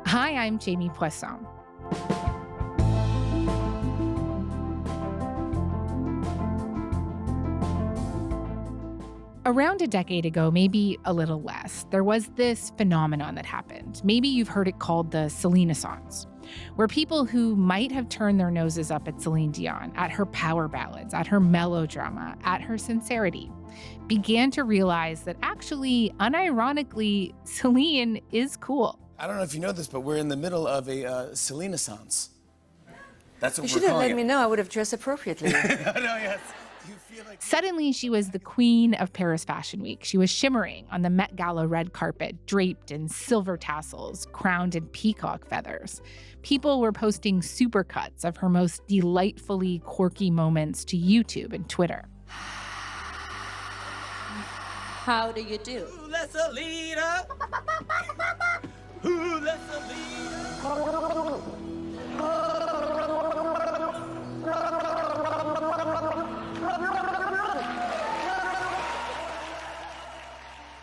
Hi, I'm Jamie Poisson. Around a decade ago, maybe a little less, there was this phenomenon that happened. Maybe you've heard it called the Céline-assance, where people who might have turned their noses up at Céline Dion, at her power ballads, at her melodrama, at her sincerity, began to realize that actually, unironically, Céline is cool. I don't know if you know this, but we're in the middle of a Céline-assance. That's what You we're should have calling let me know. I would have dressed appropriately. No, yes. Do you feel like... Suddenly, she was the queen of Paris Fashion Week. She was shimmering on the Met Gala red carpet, draped in silver tassels, crowned in peacock feathers. People were posting supercuts of her most delightfully quirky moments to YouTube and Twitter. How do you do? Who lets a leader? Who lets a leader?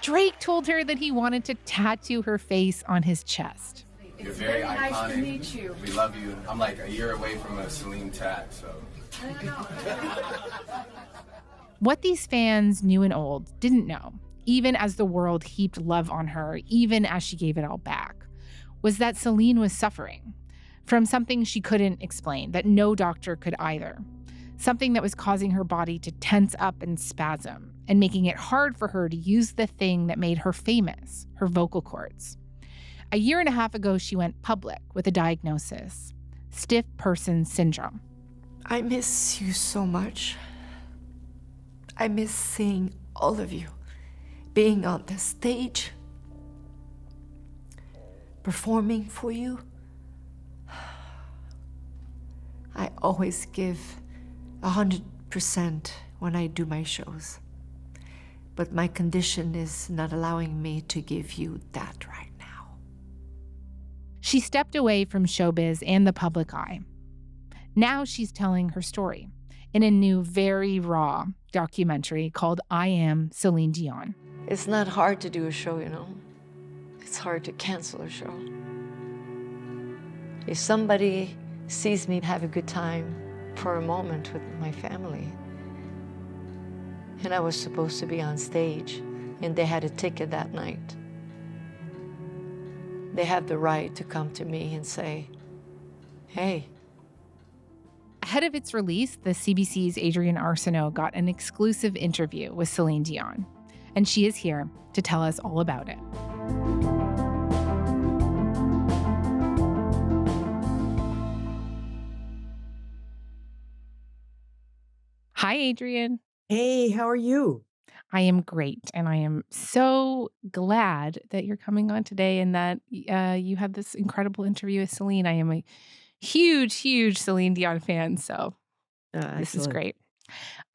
Drake told her that he wanted to tattoo her face on his chest. You're very iconic. Nice to meet you. We love you. I'm like a year away from a Céline tat, so. What these fans, new and old, didn't know, even as the world heaped love on her, even as she gave it all back, was that Céline was suffering from something she couldn't explain, that no doctor could either. Something that was causing her body to tense up and spasm and making it hard for her to use the thing that made her famous, her vocal cords. A year and a half ago, she went public with a diagnosis: stiff person syndrome. I miss you so much. I miss seeing all of you, being on the stage, performing for you. I always give 100% when I do my shows. But my condition is not allowing me to give you that right now. She stepped away from showbiz and the public eye. Now she's telling her story in a new, very raw documentary called I Am Céline Dion. It's not hard to do a show, you know. It's hard to cancel a show. If somebody sees me have a good time for a moment with my family, and I was supposed to be on stage, and they had a ticket that night, they have the right to come to me and say, hey. Ahead of its release, the CBC's Adrienne Arsenault got an exclusive interview with Céline Dion, and she is here to tell us all about it. Hi, Adrienne. Hey, how are you? I am great, and I am so glad that you're coming on today and that you had this incredible interview with Céline. I am a huge, huge Céline Dion fan, so this is great.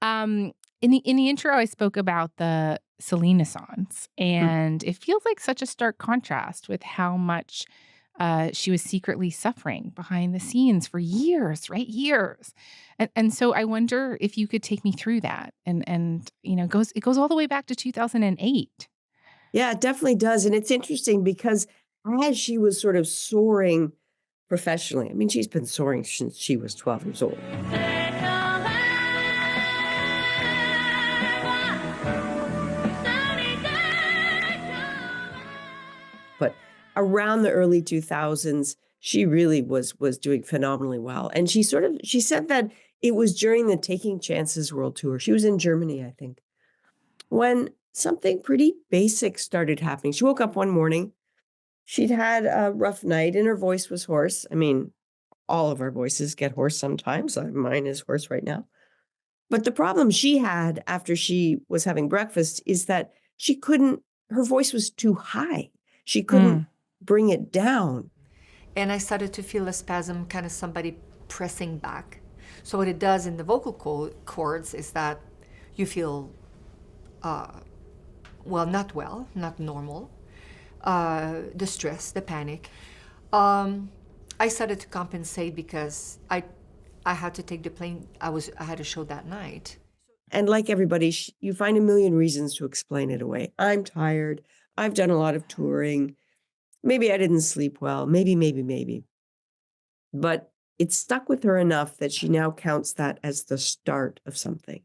In the intro, I spoke about the Céline-assance, and it feels like such a stark contrast with how much she was secretly suffering behind the scenes for years, right? Years. And so I wonder if you could take me through that. And you know, it goes all the way back to 2008. Yeah, it definitely does. And it's interesting because as she was sort of soaring professionally, I mean, she's been soaring since she was 12 years old. But around the early 2000s, she really was doing phenomenally well. And she said that it was during the Taking Chances World Tour. She was in Germany, I think, when something pretty basic started happening. She woke up one morning. She'd had a rough night and her voice was hoarse. I mean, all of our voices get hoarse sometimes. Mine is hoarse right now. But the problem she had after she was having breakfast is that her voice was too high. She couldn't bring it down. And I started to feel a spasm, kind of somebody pressing back. So what it does in the vocal cords is that you feel, not normal, the stress, the panic. I started to compensate because I had to take the plane. I had a show that night. And like everybody, you find a million reasons to explain it away. I'm tired. I've done a lot of touring. Maybe I didn't sleep well. Maybe. But it stuck with her enough that she now counts that as the start of something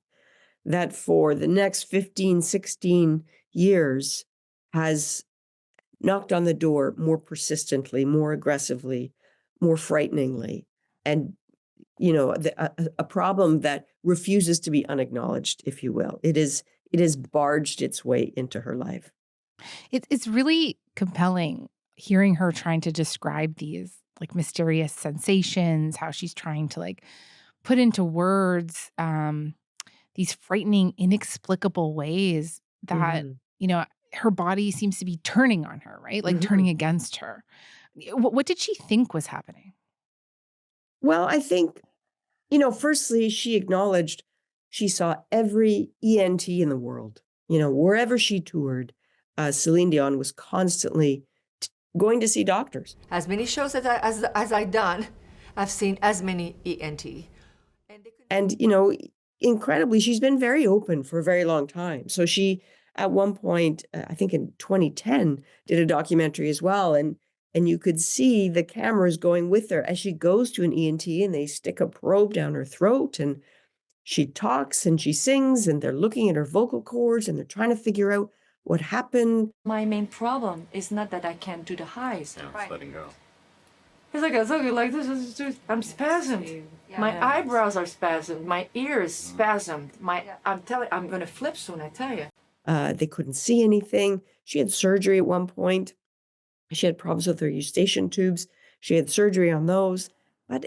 that for the next 15, 16 years has knocked on the door more persistently, more aggressively, more frighteningly. And, a problem that refuses to be unacknowledged, if you will. It has barged its way into her life. It's really compelling hearing her trying to describe these like mysterious sensations, how she's trying to like put into words these frightening, inexplicable ways that, Mhm. her body seems to be turning on her, right? Like Mhm. turning against her. What did she think was happening? Well, I think, firstly, she acknowledged she saw every ENT in the world. Wherever she toured, Celine Dion was constantly going to see doctors. As many shows as I done, I've seen as many ENT. And, incredibly, she's been very open for a very long time. So she, at one point, I think in 2010, did a documentary as well. And you could see the cameras going with her as she goes to an ENT and they stick a probe down her throat and she talks and she sings and they're looking at her vocal cords and they're trying to figure out what happened. My main problem is not that I can't do the highs. Yeah, just letting go. It's like this is I'm spasmed. My eyebrows are spasmed. My ears spasmed. I'm gonna flip soon. I tell you. They couldn't see anything. She had surgery at one point. She had problems with her eustachian tubes. She had surgery on those, but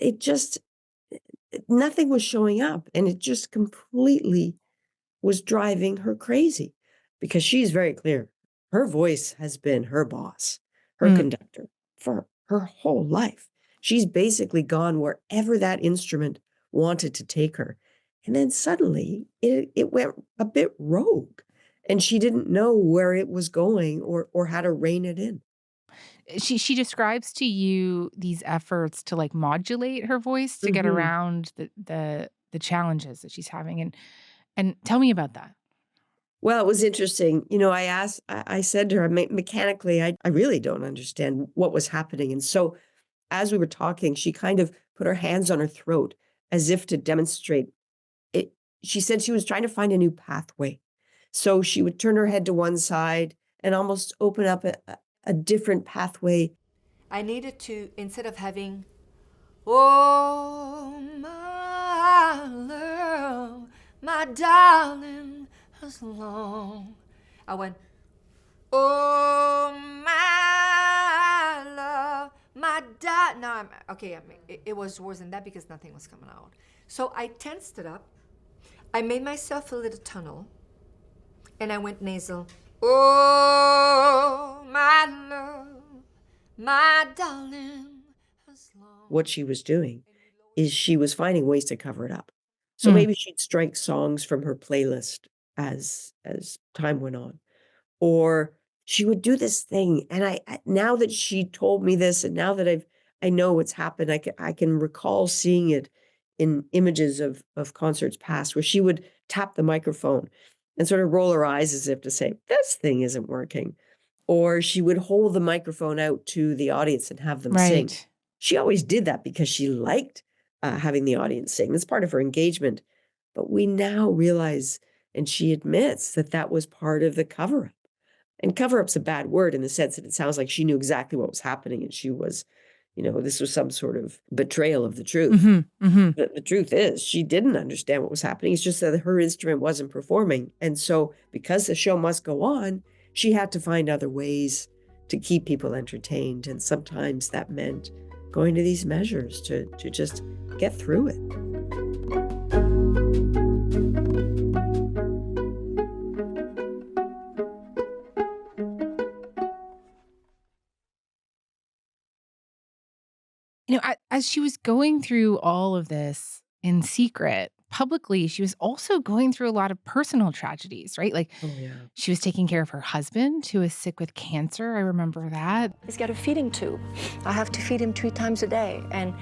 nothing was showing up. And it just completely was driving her crazy because she's very clear. Her voice has been her boss, her conductor for her whole life. She's basically gone wherever that instrument wanted to take her. And then suddenly it went a bit rogue and she didn't know where it was going or how to rein it in. She describes to you these efforts to like modulate her voice to get Mhm. around the challenges that she's having. And tell me about that. Well, it was interesting. I said to her, mechanically, I really don't understand what was happening. And so as we were talking, she kind of put her hands on her throat as if to demonstrate it. She said she was trying to find a new pathway. So she would turn her head to one side and almost open up a different pathway. I needed to, instead of having, oh, my love, my darling, as long. I went, oh, my love, my darling. No, it was worse than that because nothing was coming out. So I tensed it up. I made myself a little tunnel, and I went nasal. Oh, my love, my darling, as long. What she was doing is she was finding ways to cover it up. So maybe she'd strike songs from her playlist as time went on. Or she would do this thing, and now that she told me this, and now that I know what's happened, I can recall seeing it in images of concerts past, where she would tap the microphone and sort of roll her eyes as if to say, "This thing isn't working." Or she would hold the microphone out to the audience and have them sing. Right. She always did that because she liked having the audience sing. It's part of her engagement. But we now realize, and she admits that was part of the cover-up. And cover-up's a bad word in the sense that it sounds like she knew exactly what was happening and she was, this was some sort of betrayal of the truth. But the truth is, she didn't understand what was happening. It's just that her instrument wasn't performing. And so because the show must go on, she had to find other ways to keep people entertained. And sometimes that meant going to these measures to just get through it. As she was going through all of this in secret, publicly, she was also going through a lot of personal tragedies, right? Like Oh, yeah. she was taking care of her husband who was sick with cancer. I remember that. He's got a feeding tube. I have to feed him 3 times a day. And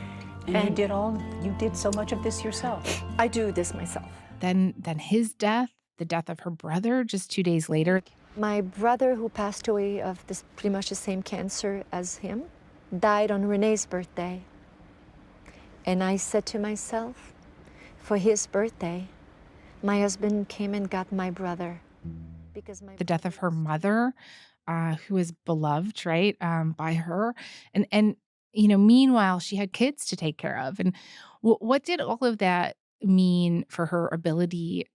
you did so much of this yourself. I do this myself. Then his death, the death of her brother just 2 days later. My brother, who passed away of this pretty much the same cancer as him, died on Renee's birthday. And I said to myself, for his birthday, my husband came and got my brother. Because The death of her mother, who is beloved, right, by her. And meanwhile, she had kids to take care of. And what did all of that mean for her ability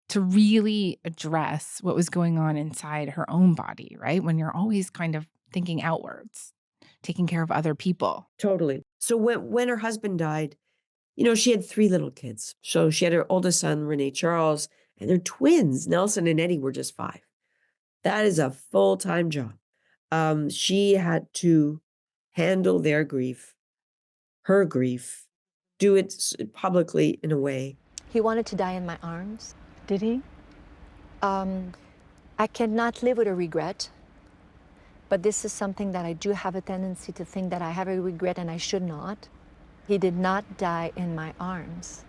to really address what was going on inside her own body, right? When you're always kind of thinking outwards, taking care of other people. Totally. So when her husband died, she had 3 little kids. So she had her oldest son, Renee Charles, and their twins, Nelson and Eddie, were just 5. That is a full-time job. She had to handle their grief, her grief, do it publicly in a way. He wanted to die in my arms. Did he? I cannot live with a regret, but this is something that I do have a tendency to think that I have a regret and I should not. He did not die in my arms.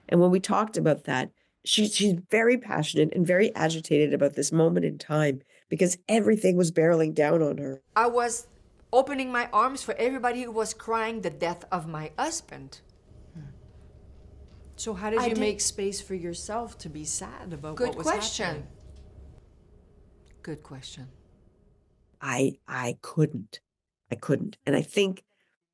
And when we talked about that, she's very passionate and very agitated about this moment in time because everything was barreling down on her. I was opening my arms for everybody who was crying the death of my husband. So how did you make space for yourself to be sad about what was happening? Good question. I couldn't. And I think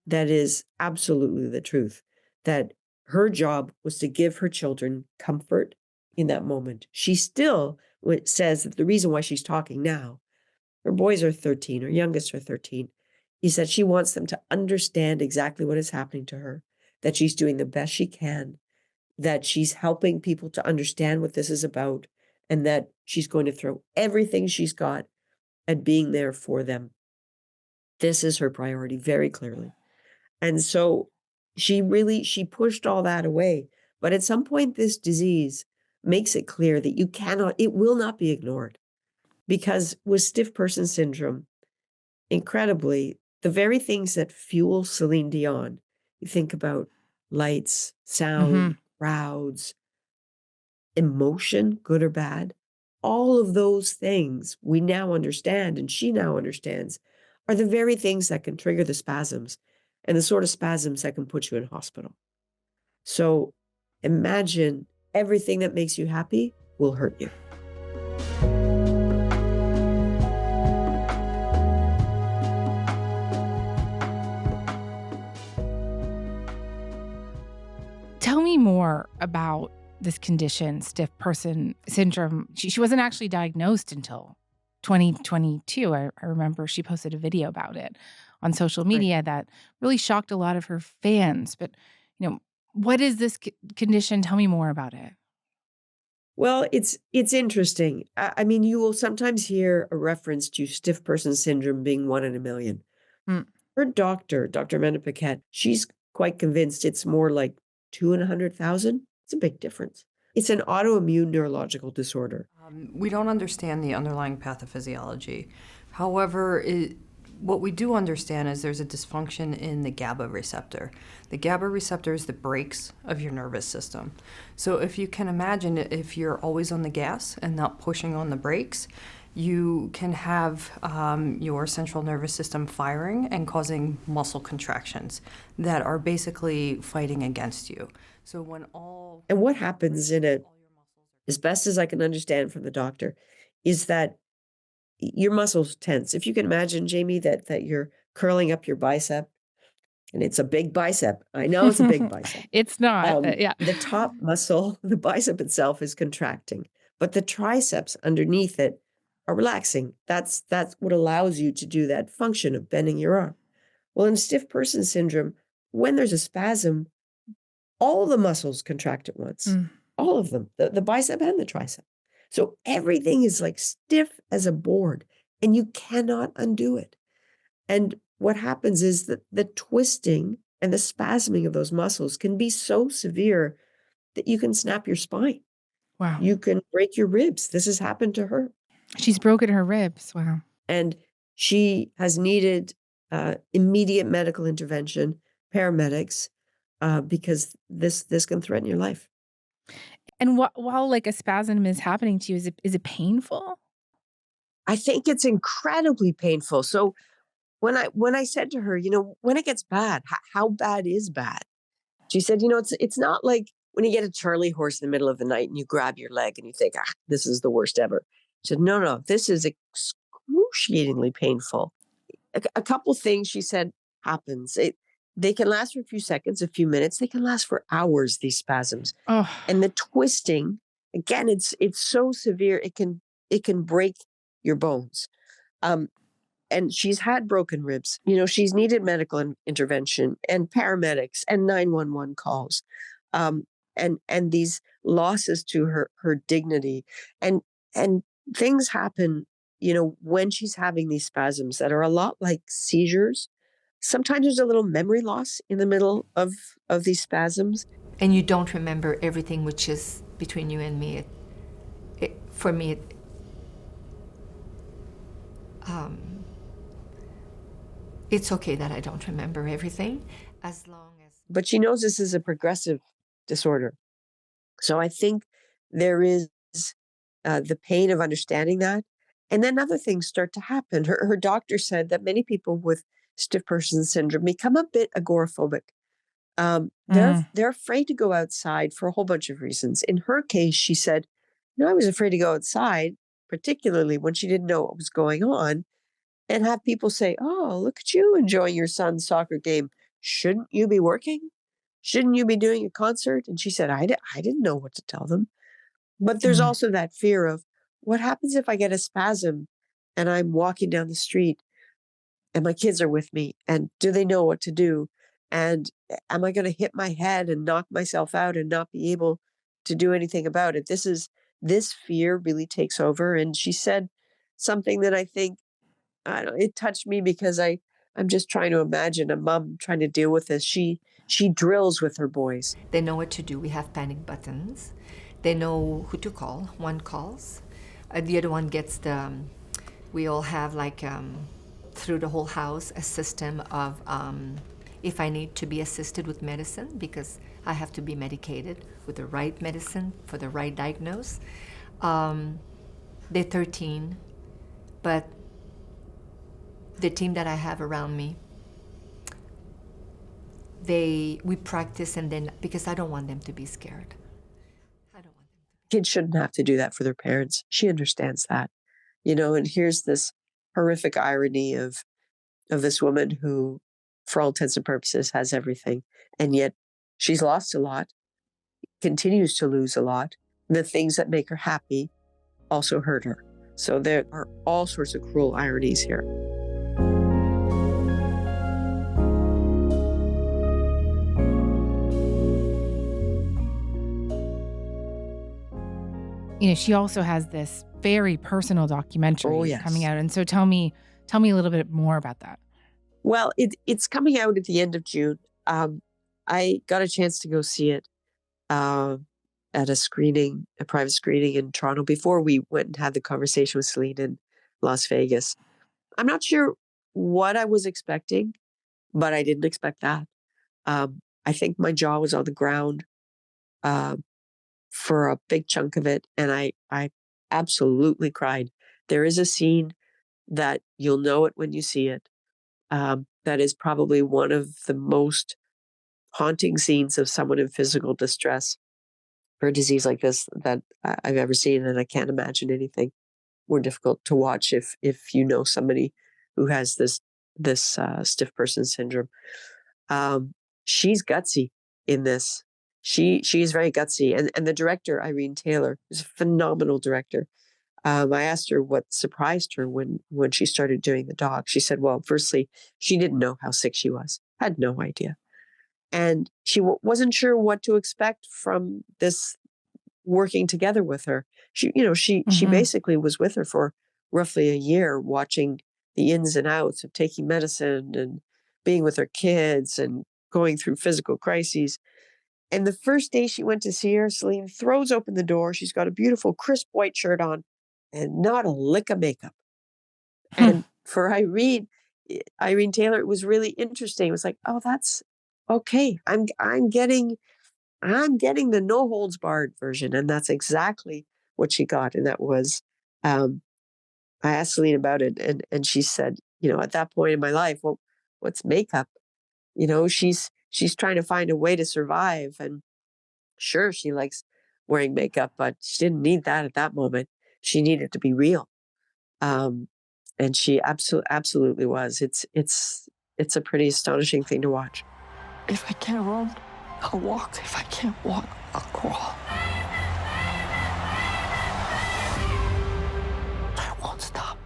that is absolutely the truth, that her job was to give her children comfort in that moment. She still says that the reason why she's talking now, her boys are 13, her youngest are 13, is that she wants them to understand exactly what is happening to her, that she's doing the best she can, that she's helping people to understand what this is about, and that she's going to throw everything she's got at being there for them. This is her priority very clearly. And so she pushed all that away. But at some point, this disease makes it clear that it will not be ignored. Because with stiff person syndrome, incredibly, the very things that fuel Céline Dion, you think about lights, sound, crowds, emotion, good or bad, all of those things we now understand, and she now understands, are the very things that can trigger the spasms and the sort of spasms that can put you in hospital. So imagine everything that makes you happy will hurt you. Tell me more about this condition, stiff person syndrome. She wasn't actually diagnosed until 2022. I remember she posted a video about it on social media that really shocked a lot of her fans. But, what is this condition? Tell me more about it. Well, it's interesting. I mean, you will sometimes hear a reference to stiff person syndrome being 1 in a million. Her doctor, Dr. Amanda Paquette, she's quite convinced it's more like 2 in 100,000. It's a big difference. It's an autoimmune neurological disorder. We don't understand the underlying pathophysiology. However, what we do understand is there's a dysfunction in the GABA receptor. The GABA receptor is the brakes of your nervous system. So if you can imagine, if you're always on the gas and not pushing on the brakes, you can have your central nervous system firing and causing muscle contractions that are basically fighting against you. So And what happens as best as I can understand from the doctor, is that your muscles tense. If you can imagine, Jamie, that you're curling up your bicep, and it's a big bicep. I know it's a big bicep. It's not. Yeah. The top muscle, the bicep itself, is contracting, but the triceps underneath it are relaxing. That's what allows you to do that function of bending your arm. Well, in stiff person syndrome, when there's a spasm, all the muscles contract at once. All of them, the bicep and the tricep. So everything is like stiff as a board, and you cannot undo it. And what happens is that the twisting and the spasming of those muscles can be so severe that you can snap your spine. Wow. You can break your ribs. This has happened to her. She's broken her ribs. Wow. And she has needed immediate medical intervention, paramedics, because this can threaten your life. And while like a spasm is happening to you, is it painful? I think it's incredibly painful. So when I said to her, when it gets bad, how bad is bad? She said, it's not like when you get a Charlie horse in the middle of the night and you grab your leg and you think, this is the worst ever. She said, no, this is excruciatingly painful. A couple things, she said, happens. They can last for a few seconds, a few minutes. They can last for hours, these spasms. Oh, And the twisting, again, it's so severe, it can break your bones. And she's had broken ribs. She's needed medical intervention and paramedics and 911 calls, and these losses to her dignity, and things happen. When she's having these spasms that are a lot like seizures. Sometimes there's a little memory loss in the middle of these spasms. And you don't remember everything, which is between you and me. For me, it's okay that I don't remember everything, as long as... But she knows this is a progressive disorder. So I think there is the pain of understanding that. And then other things start to happen. Her doctor said that many people with stiff person syndrome become a bit agoraphobic. They're afraid to go outside for a whole bunch of reasons. In her case, she said, I was afraid to go outside, particularly when she didn't know what was going on, and have people say, oh, look at you enjoying your son's soccer game. Shouldn't you be working? Shouldn't you be doing a concert? And she said, I didn't know what to tell them. But there's also that fear of, what happens if I get a spasm and I'm walking down the street and my kids are with me, and do they know what to do? And am I going to hit my head and knock myself out and not be able to do anything about it? This fear really takes over. And she said something that I think, it touched me, because I'm just trying to imagine a mom trying to deal with this. She drills with her boys. They know what to do. We have panic buttons. They know who to call. One calls. The other one gets we all have through the whole house a system of if I need to be assisted with medicine, because I have to be medicated with the right medicine for the right diagnose. They're 13, but the team that I have around me, we practice, and then, because I don't want them to be scared. Kids shouldn't have to do that for their parents. She understands that, and here's this horrific irony of this woman who, for all intents and purposes, has everything. And yet she's lost a lot, continues to lose a lot. The things that make her happy also hurt her. So there are all sorts of cruel ironies here. She also has this very personal documentary coming out. And so tell me a little bit more about that. Well, it's coming out at the end of June. I got a chance to go see it at a private screening in Toronto, before we went and had the conversation with Céline in Las Vegas. I'm not sure what I was expecting, but I didn't expect that. I think my jaw was on the ground for a big chunk of it, and I absolutely cried. There is a scene that you'll know it when you see it. That is probably one of the most haunting scenes of someone in physical distress for a disease like this that I've ever seen, and I can't imagine anything more difficult to watch if you know somebody who has this stiff person syndrome. She's gutsy in this. She is very gutsy, and the director, Irene Taylor, is a phenomenal director. I asked her what surprised her when she started doing the doc. She said, well, firstly, she didn't know how sick she was, had no idea. And she wasn't sure what to expect from this working together with her. She basically was with her for roughly a year, watching the ins and outs of taking medicine and being with her kids and going through physical crises. And the first day she went to see her, Céline throws open the door. She's got a beautiful, crisp white shirt on and not a lick of makeup. And for Irene Taylor, it was really interesting. It was like, oh, that's okay. I'm getting the no holds barred version. And that's exactly what she got. And that was I asked Céline about it, and she said, at that point in my life, well, what's makeup? She's trying to find a way to survive. And sure, she likes wearing makeup, but she didn't need that at that moment. She needed to be real. And she absolutely was. It's a pretty astonishing thing to watch. If I can't run, I'll walk. If I can't walk, I'll crawl. I won't stop.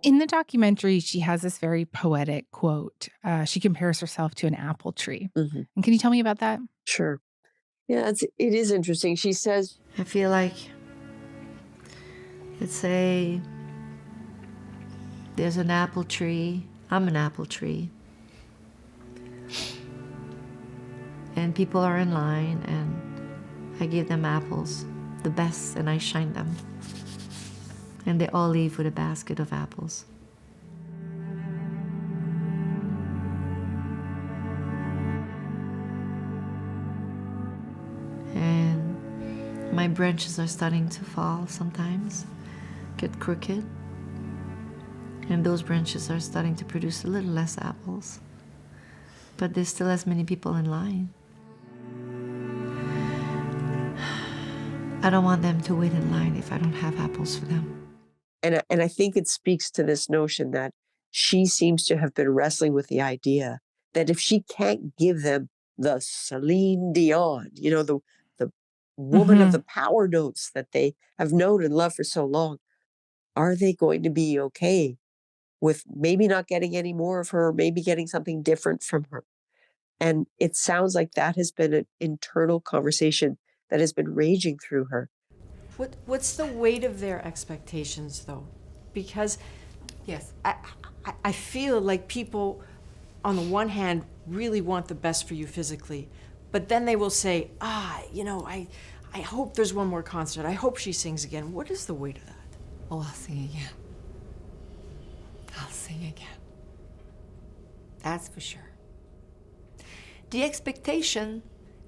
In the documentary, she has this very poetic quote. She compares herself to an apple tree. Mm-hmm. And can you tell me about that? Sure. Yeah, it is interesting. She says, I feel like, let's say, there's an apple tree. I'm an apple tree. And people are in line, and I give them apples, the best, and I shine them. And they all leave with a basket of apples. And my branches are starting to fall sometimes, get crooked. And those branches are starting to produce a little less apples. But there's still as many people in line. I don't want them to wait in line if I don't have apples for them. and I think it speaks to this notion that she seems to have been wrestling with the idea that if she can't give them the Céline Dion, the woman of the power notes that they have known and loved for so long, are they going to be okay with maybe not getting any more of her, maybe getting something different from her? And it sounds like that has been an internal conversation that has been raging through her. What's the weight of their expectations, though? Because, yes, I feel like people, on the one hand, really want the best for you physically, but then they will say, I hope there's one more concert. I hope she sings again. What is the weight of that? Oh, I'll sing again. I'll sing again. That's for sure. The expectation,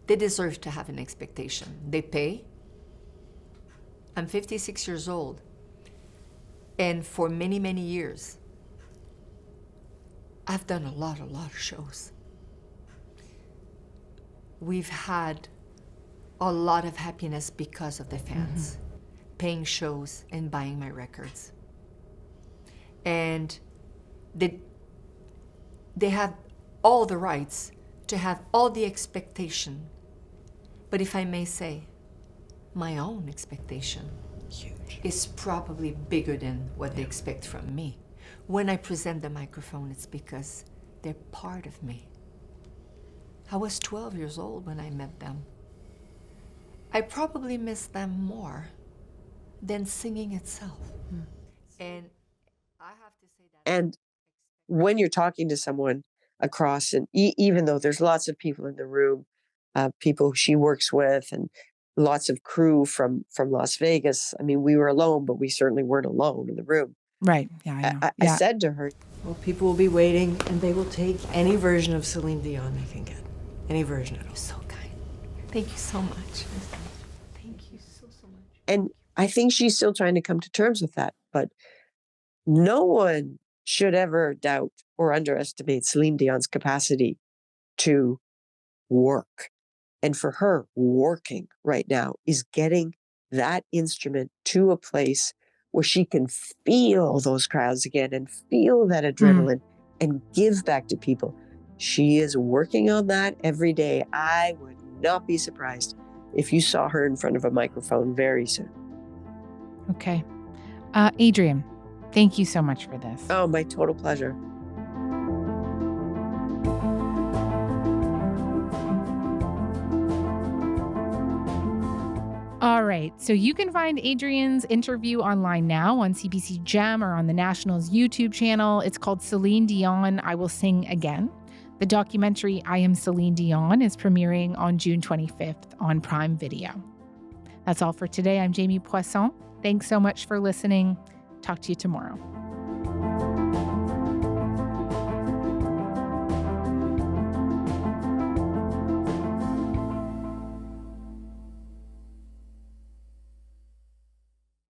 they deserve to have an expectation. They pay. I'm 56 years old. And for many, many years, I've done a lot of shows. We've had a lot of happiness because of the fans, paying shows and buying my records. And they have all the rights to have all the expectation. But if I may say, my own expectation is probably bigger than what they expect from me. When I present the microphone, it's because they're part of me. I was 12 years old when I met them. I probably miss them more than singing itself. And I have to say that. And when you're talking to someone across, and even though there's lots of people in the room, people she works with, and lots of crew from Las Vegas. I mean, we were alone, but we certainly weren't alone in the room. Right. Yeah, I know. I said to her, well, people will be waiting, and they will take any version of Céline Dion they can get. Any version at all. You're so kind. Thank you so much. Thank you so much. and I think she's still trying to come to terms with that. But no one should ever doubt or underestimate Céline Dion's capacity to work. And for her, working right now is getting that instrument to a place where she can feel those crowds again and feel that adrenaline and give back to people. She is working on that every day. I would not be surprised if you saw her in front of a microphone very soon. Okay. Adrienne, thank you so much for this. Oh, my total pleasure. All right. So you can find Adrienne's interview online now on CBC Gem or on the National's YouTube channel. It's called Céline Dion, I Will Sing Again. The documentary I Am Céline Dion is premiering on June 25th on Prime Video. That's all for today. I'm Jamie Poisson. Thanks so much for listening. Talk to you tomorrow.